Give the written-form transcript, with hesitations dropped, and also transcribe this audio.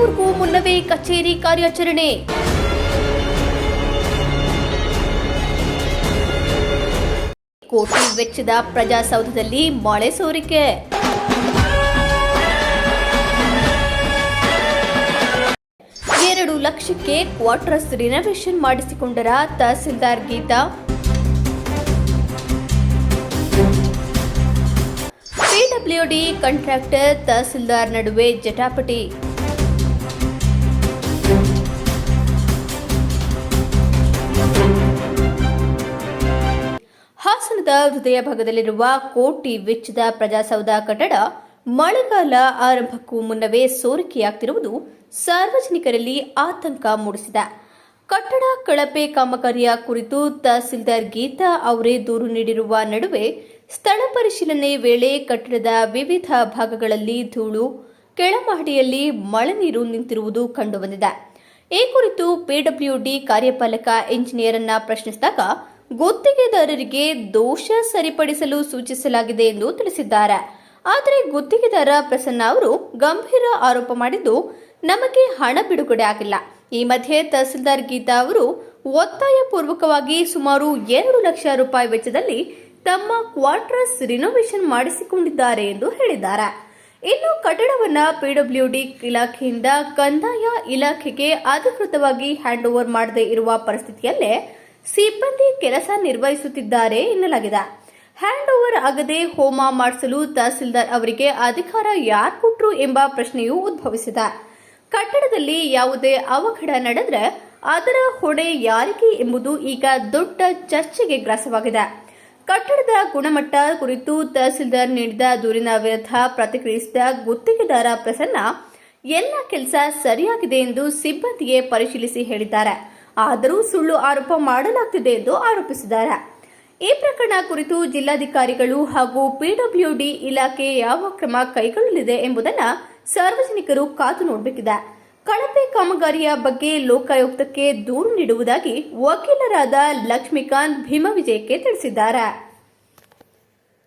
ಹ್ಯಾಂಡ್ಓವರ್ಗೂ ಮುನ್ನವೇ ಕಚೇರಿ ಕಾರ್ಯಾಚರಣೆ. ಕೋಟಿ ವೆಚ್ಚದ ಪ್ರಜಾಸೌಧದಲ್ಲಿ ಮಳೆ ಸೋರಿಕೆ. ಎರಡು ಲಕ್ಷಕ್ಕೆ ಕ್ವಾರ್ಟರ್ಸ್ ರಿನೋವೇಷನ್ ಮಾಡಿಸಿಕೊಂಡರ ತಹಸೀಲ್ದಾರ್ ಗೀತಾ. ಪಿಡಬ್ಲ್ಯೂಡಿ ಕಾಂಟ್ರಾಕ್ಟರ್ ತಹಸೀಲ್ದಾರ್ ನಡುವೆ ಜಟಾಪಟಿ. ಹಾಸನದ ಹೃದಯ ಭಾಗದಲ್ಲಿರುವ ಕೋಟಿ ವೆಚ್ಚದ ಪ್ರಜಾಸೌಧ ಕಟ್ಟಡ ಮಳೆಗಾಲ ಆರಂಭಕ್ಕೂ ಮುನ್ನವೇ ಸೋರಿಕೆಯಾಗುತ್ತಿರುವುದು ಸಾರ್ವಜನಿಕರಲ್ಲಿ ಆತಂಕ ಮೂಡಿಸಿದೆ. ಕಟ್ಟಡ ಕಳಪೆ ಕಾಮಗಾರಿಯ ಕುರಿತು ತಹಸೀಲ್ದಾರ್ ಗೀತಾ ಅವರೇ ದೂರು ನೀಡಿರುವ ನಡುವೆ ಸ್ಥಳ ಪರಿಶೀಲನೆ ವೇಳೆ ಕಟ್ಟಡದ ವಿವಿಧ ಭಾಗಗಳಲ್ಲಿ ಧೂಳು, ಕೆಳಮಹಡಿಯಲ್ಲಿ ಮಳೆ ನೀರು ನಿಂತಿರುವುದು ಕಂಡುಬಂದಿದೆ. ಈ ಕುರಿತು ಪಿಡಬ್ಲ್ಯೂಡಿ ಕಾರ್ಯಪಾಲಕ ಇಂಜಿನಿಯರ್ ಅನ್ನ ಪ್ರಶ್ನಿಸಿದಾಗ ಗುತ್ತಿಗೆದಾರರಿಗೆ ದೋಷ ಸರಿಪಡಿಸಲು ಸೂಚಿಸಲಾಗಿದೆ ಎಂದು ತಿಳಿಸಿದ್ದಾರೆ. ಆದರೆ ಗುತ್ತಿಗೆದಾರ ಪ್ರಸನ್ನ ಅವರು ಗಂಭೀರ ಆರೋಪ ಮಾಡಿದ್ದು, ನಮಗೆ ಹಣ ಬಿಡುಗಡೆ ಆಗಿಲ್ಲ. ಈ ಮಧ್ಯೆ ತಹಸೀಲ್ದಾರ್ ಗೀತಾ ಅವರು ಒತ್ತಾಯಪೂರ್ವಕವಾಗಿ ಸುಮಾರು 2 ಲಕ್ಷ ರೂಪಾಯಿ ವೆಚ್ಚದಲ್ಲಿ ತಮ್ಮ ಕ್ವಾರ್ಟರ್ಸ್ ರಿನೋವೇಷನ್ ಮಾಡಿಸಿಕೊಂಡಿದ್ದಾರೆ ಎಂದು ಹೇಳಿದ್ದಾರೆ. ಇನ್ನು ಕಟ್ಟಡವನ್ನು ಪಿಡಬ್ಲ್ಯೂಡಿ ಇಲಾಖೆಯಿಂದ ಕಂದಾಯ ಇಲಾಖೆಗೆ ಅಧಿಕೃತವಾಗಿ ಹ್ಯಾಂಡ್ ಓವರ್ ಮಾಡದೇ ಇರುವ ಪರಿಸ್ಥಿತಿಯಲ್ಲೇ ಸಿಬ್ಬಂದಿ ಕೆಲಸ ನಿರ್ವಹಿಸುತ್ತಿದ್ದಾರೆ ಎನ್ನಲಾಗಿದೆ. ಹ್ಯಾಂಡ್ ಓವರ್ ಆಗದೆ ಹೋಮ ಮಾಡಿಸಲು ತಹಸೀಲ್ದಾರ್ ಅವರಿಗೆ ಅಧಿಕಾರ ಯಾರು ಕೊಟ್ಟರು ಎಂಬ ಪ್ರಶ್ನೆಯೂ ಉದ್ಭವಿಸಿದೆ. ಕಟ್ಟಡದಲ್ಲಿ ಯಾವುದೇ ಅವಘಡ ನಡೆದರೆ ಅದರ ಹೊಣೆ ಯಾರಿಗೆ ಎಂಬುದು ಈಗ ದೊಡ್ಡ ಚರ್ಚೆಗೆ ಗ್ರಾಸವಾಗಿದೆ. ಕಟ್ಟಡದ ಗುಣಮಟ್ಟ ಕುರಿತು ತಹಸೀಲ್ದಾರ್ ನೀಡಿದ ದೂರಿನ ವಿರುದ್ಧ ಪ್ರತಿಕ್ರಿಯಿಸಿದ ಗುತ್ತಿಗೆದಾರ ಪ್ರಸನ್ನ, ಎಲ್ಲ ಕೆಲಸ ಸರಿಯಾಗಿದೆ ಎಂದು ಸಿಬ್ಬಂದಿಗೆ ಪರಿಶೀಲಿಸಿ ಹೇಳಿದ್ದಾರೆ. ಆದರೂ ಸುಳ್ಳು ಆರೋಪ ಮಾಡಲಾಗುತ್ತಿದೆ ಎಂದು ಆರೋಪಿಸಿದ್ದಾರೆ. ಈ ಪ್ರಕರಣ ಕುರಿತು ಜಿಲ್ಲಾಧಿಕಾರಿಗಳು ಹಾಗೂ ಪಿಡಬ್ಲ್ಯೂಡಿ ಇಲಾಖೆ ಯಾವ ಕ್ರಮ ಕೈಗೊಳ್ಳಲಿದೆ ಎಂಬುದನ್ನು ಸಾರ್ವಜನಿಕರು ಕಾದು ನೋಡಬೇಕಿದೆ. ಕಳಪೆ ಕಾಮಗಾರಿಯ ಬಗ್ಗೆ ಲೋಕಾಯುಕ್ತಕ್ಕೆ ದೂರು ನೀಡುವುದಾಗಿ ವಕೀಲರಾದ ಲಕ್ಷ್ಮೀಕಾಂತ್ ಭೀಮವಿಜಯಕ್ಕೆ ತಿಳಿಸಿದ್ದಾರೆ.